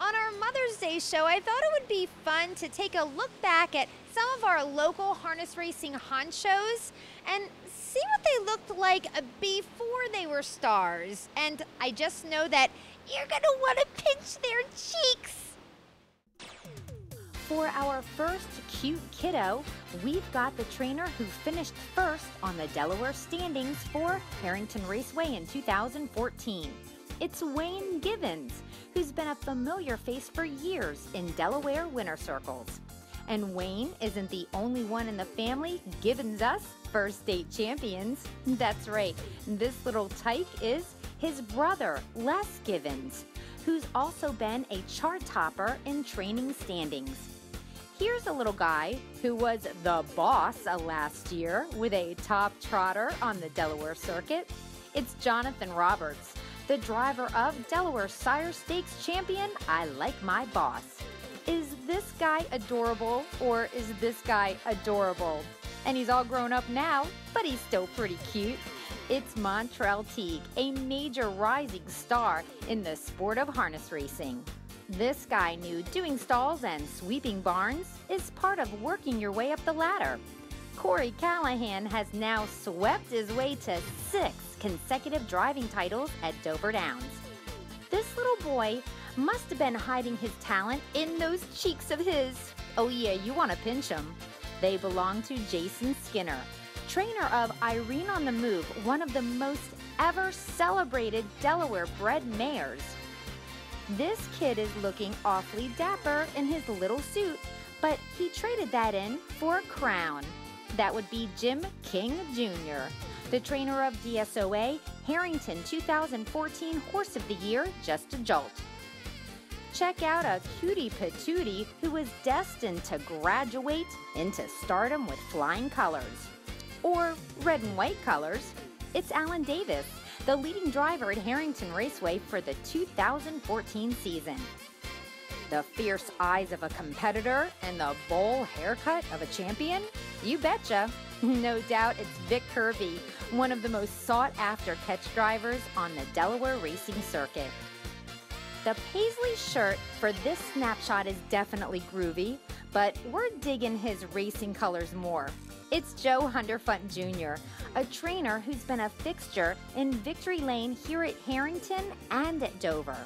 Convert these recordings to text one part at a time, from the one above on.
On our Mother's Day show, I thought it would be fun to take a look back at some of our local harness racing honchos and see what they looked like before they were stars. And I just know that you're going to want to pinch their cheeks. For our first cute kiddo, we've got the trainer who finished first on the Delaware standings for Harrington Raceway in 2014. It's Wayne Givens, who's been a familiar face for years in Delaware winter circles. And Wayne isn't the only one in the family Givens us first state champions. That's right, this little tyke is his brother, Les Givens, who's also been a chart topper in training standings. Here's a little guy who was the boss last year with a top trotter on the Delaware circuit. It's Jonathan Roberts, the driver of Delaware Sire Stakes champion I Like My Boss. Is this guy adorable, or is this guy adorable? And he's all grown up now, but he's still pretty cute. It's Montrell Teague, a major rising star in the sport of harness racing. This guy knew doing stalls and sweeping barns is part of working your way up the ladder. Corey Callahan has now swept his way to 6 consecutive driving titles at Dover Downs. This little boy must have been hiding his talent in those cheeks of his. Oh yeah, you want to pinch them. They belong to Jason Skinner, trainer of Irene on the Move, one of the most ever celebrated Delaware-bred mares. This kid is looking awfully dapper in his little suit, but he traded that in for a crown. That would be Jim King Jr., the trainer of DSOA Harrington 2014 Horse of the Year, Just a Jolt. Check out a cutie patootie who was destined to graduate into stardom with flying colors. Or red and white colors. It's Alan Davis, the leading driver at Harrington Raceway for the 2014 season. The fierce eyes of a competitor and the bowl haircut of a champion? You betcha. No doubt it's Vic Kirby, one of the most sought-after catch drivers on the Delaware racing circuit. The paisley shirt for this snapshot is definitely groovy, but we're digging his racing colors more. It's Joe Hunderfunt Jr., a trainer who's been a fixture in Victory Lane here at Harrington and at Dover.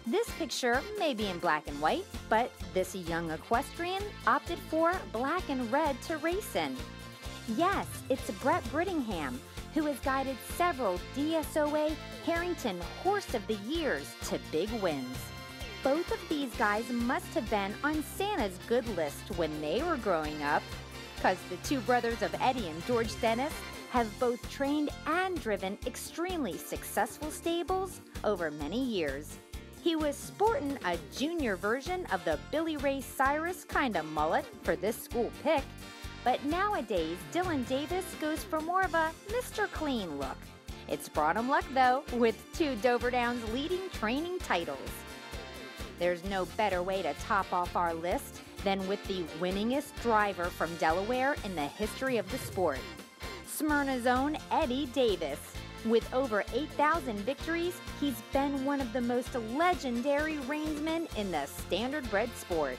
This picture may be in black and white, but this young equestrian opted for black and red to race in. Yes, it's Brett Brittingham, who has guided several DSOA Harrington Horse of the Years to big wins. Both of these guys must have been on Santa's good list when they were growing up, because the two brothers of Eddie and George Dennis have both trained and driven extremely successful stables over many years. He was sporting a junior version of the Billy Ray Cyrus kind of mullet for this school pick, but nowadays Dylan Davis goes for more of a Mr. Clean look. It's brought him luck though, with 2 Dover Downs leading training titles. There's no better way to top off our list than with the winningest driver from Delaware in the history of the sport, Smyrna's own Eddie Davis. With over 8,000 victories, he's been one of the most legendary reinsmen in the standard bred sport.